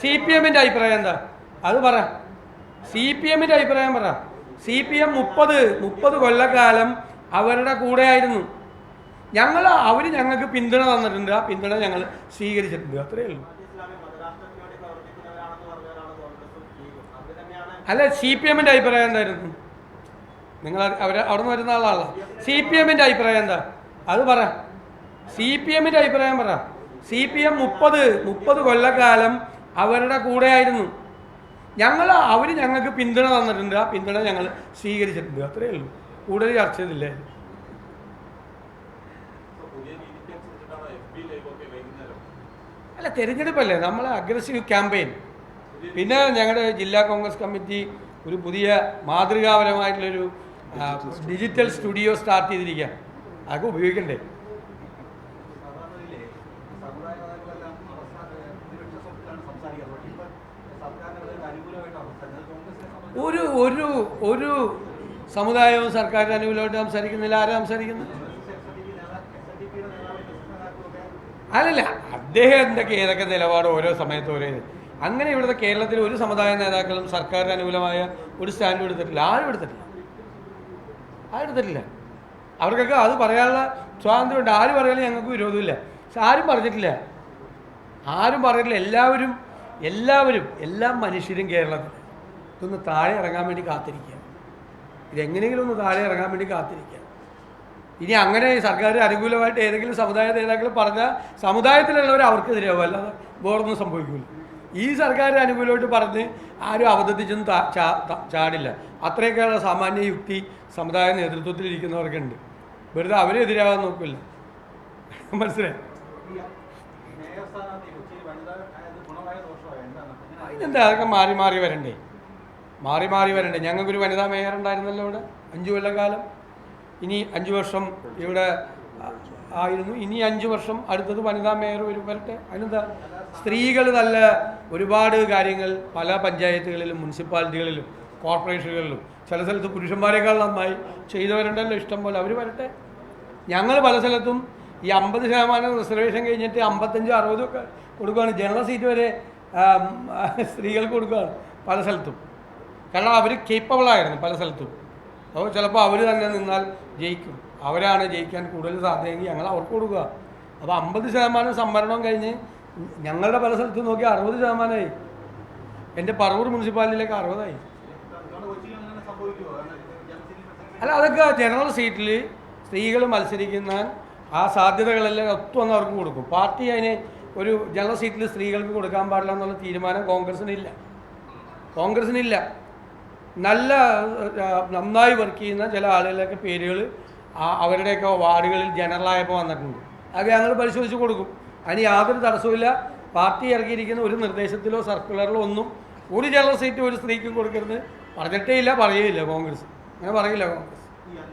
C P എമ്മിൻ്റെ അഭിപ്രായം എന്താ അത് പറ. സി പി എമ്മിൻ്റെ അഭിപ്രായം പറ. സി പി എം 30 കൊല്ലക്കാലം അവരുടെ കൂടെ ആയിരുന്നു. അവർ ഞങ്ങൾക്ക് പിന്തുണ തന്നിട്ടുണ്ട്. ആ പിന്തുണ ഞങ്ങൾ സ്വീകരിച്ചിട്ടുണ്ട്. അത്രയേ ഉള്ളൂ. അല്ല, സി പി എമ്മിൻ്റെ അഭിപ്രായം എന്തായിരുന്നു? നിങ്ങൾ അവിടെ നിന്ന് വരുന്ന ആളാണല്ലോ. സി പി എമ്മിൻ്റെ അഭിപ്രായം എന്താ അത് പറ. സി പി എമ്മിൻ്റെ അഭിപ്രായം പറ. സി പി എം 30 കൊല്ലക്കാലം അവരുടെ കൂടെ ആയിരുന്നു. അവർ ഞങ്ങൾക്ക് പിന്തുണ തന്നിട്ടുണ്ട്. ആ പിന്തുണ ഞങ്ങൾ സ്വീകരിച്ചിട്ടുണ്ട്. അത്രയേ ഉള്ളൂ. കൂടുതൽ ചർച്ച ചെയ്തില്ലേ. അല്ല, തെരഞ്ഞെടുപ്പല്ലേ, നമ്മൾ അഗ്രസീവ് ക്യാമ്പയിൻ. പിന്നെ ഞങ്ങളുടെ ജില്ലാ കോൺഗ്രസ് കമ്മിറ്റി ഒരു പുതിയ മാതൃകാപരമായിട്ടുള്ളൊരു ഡിജിറ്റൽ സ്റ്റുഡിയോ സ്റ്റാർട്ട് ചെയ്തിരിക്കുക. അതൊക്കെ ഉപയോഗിക്കണ്ടേ? ഒരു സമുദായവും സർക്കാരിന് അനുകൂലമായിട്ട് സംസാരിക്കുന്നില്ല. ആരാ സംസാരിക്കുന്നത്? അല്ലല്ല, അദ്ദേഹത്തിൻ്റെ ഏതൊക്കെ നിലപാട് ഓരോ സമയത്ത് ഓരോ അങ്ങനെ ഇവിടുത്തെ കേരളത്തിൽ ഒരു സമുദായ നേതാക്കളും സർക്കാരിന് അനുകൂലമായ ഒരു സ്റ്റാൻഡ് എടുത്തിട്ടില്ല. ആരും എടുത്തിട്ടില്ല. അവർക്കൊക്കെ അത് പറയാനുള്ള സ്വാതന്ത്ര്യമുണ്ട്. ആരും പറയാനും ഞങ്ങൾക്ക് വിരോധമില്ല. പക്ഷെ ആരും പറഞ്ഞിട്ടില്ല. എല്ലാവരും എല്ലാ മനുഷ്യരും കേരളത്തിൽ ഇതൊന്ന് താഴെ ഇറങ്ങാൻ വേണ്ടി കാത്തിരിക്കുക. ഇതെങ്ങനെയെങ്കിലും ഒന്ന് താഴെ ഇറങ്ങാൻ വേണ്ടി കാത്തിരിക്കുക. ഇനി അങ്ങനെ സർക്കാർ അനുകൂലമായിട്ട് ഏതെങ്കിലും സമുദായ നേതാക്കൾ പറഞ്ഞാൽ സമുദായത്തിലുള്ളവർ അവർക്കെതിരാവും, അല്ലാതെ വേറൊന്നും സംഭവിക്കില്ല. ഈ സർക്കാരിന് അനുകൂലമായിട്ട് പറഞ്ഞ് ആരും അബദ്ധത്തിച്ചൊന്നും ചാടില്ല. അത്രയൊക്കെയുള്ള സാമാന്യ യുക്തി സമുദായ നേതൃത്വത്തിലിരിക്കുന്നവർക്കുണ്ട്. വെറുതെ അവരെതിരാകാൻ നോക്കില്ല. മനസ്സിലായി? അതിനെന്താ, അതൊക്കെ മാറി വരണ്ടേ. ഞങ്ങൾക്കൊരു വനിതാ മേയർ ഉണ്ടായിരുന്നല്ലോ ഇവിടെ 5 കൊല്ലക്കാലം. ഇനി 5 വർഷം ഇവിടെ ആയിരുന്നു. ഇനി 5 വർഷം അടുത്തത് വനിതാ മേയർ വരട്ടെ. അതിനെന്താ, സ്ത്രീകൾ നല്ല ഒരുപാട് കാര്യങ്ങൾ പല പഞ്ചായത്തുകളിലും മുനിസിപ്പാലിറ്റികളിലും കോർപ്പറേഷനുകളിലും ചില സ്ഥലത്ത് പുരുഷന്മാരെക്കാൾ നന്നായി ചെയ്തവരുണ്ടല്ലോ ഇഷ്ടം പോലെ. അവർ വരട്ടെ. ഞങ്ങൾ പല സ്ഥലത്തും ഈ 50% റിസർവേഷൻ കഴിഞ്ഞിട്ട് 55-60 ഒക്കെ കൊടുക്കുകയാണ്. ജനറൽ സീറ്റ് വരെ സ്ത്രീകൾക്ക് കൊടുക്കുകയാണ് പല സ്ഥലത്തും. കാരണം അവർ കേപ്പബിളായിരുന്നു പല സ്ഥലത്തും. അപ്പോൾ ചിലപ്പോൾ അവർ തന്നെ നിന്നാൽ ജയിക്കും. അവരാണ് ജയിക്കാൻ കൂടുതൽ സാധ്യതയെങ്കിൽ ഞങ്ങൾ അവർക്ക് കൊടുക്കുക. അപ്പോൾ 50% സംവരണം കഴിഞ്ഞ് ഞങ്ങളുടെ പല സ്ഥലത്തും നോക്കി 60%. എൻ്റെ പറവൂർ മുനിസിപ്പാലിറ്റിയിലേക്ക് 60. അല്ല, അതൊക്കെ ജനറൽ സീറ്റിൽ സ്ത്രീകൾ മത്സരിക്കുന്ന ആ സാധ്യതകളെല്ലാം ഒത്തുവന്ന് അവർക്ക് കൊടുക്കും. പാർട്ടി അതിന് ഒരു ജനറൽ സീറ്റിൽ സ്ത്രീകൾക്ക് കൊടുക്കാൻ പാടില്ല എന്നുള്ള തീരുമാനം കോൺഗ്രസിനില്ല. നന്നായി വർക്ക് ചെയ്യുന്ന ചില ആളുകളൊക്കെ പേരുകൾ അവരുടെയൊക്കെ വാർഡുകളിൽ ജനറലായപ്പോൾ വന്നിട്ടുണ്ട്. അത് ഞങ്ങൾ പരിശോധിച്ച് കൊടുക്കും. അതിന് യാതൊരു തടസ്സവുമില്ല. പാർട്ടി ഇറക്കിയിരിക്കുന്ന ഒരു നിർദ്ദേശത്തിലോ സർക്കുലറിലോ ഒന്നും ഒരു ജനറൽ സീറ്റ് ഒരു സ്ത്രീക്ക് കൊടുക്കരുത് പറഞ്ഞിട്ടേ ഇല്ല, പറയുകയില്ല കോൺഗ്രസ്. അങ്ങനെ പറയില്ല കോൺഗ്രസ്.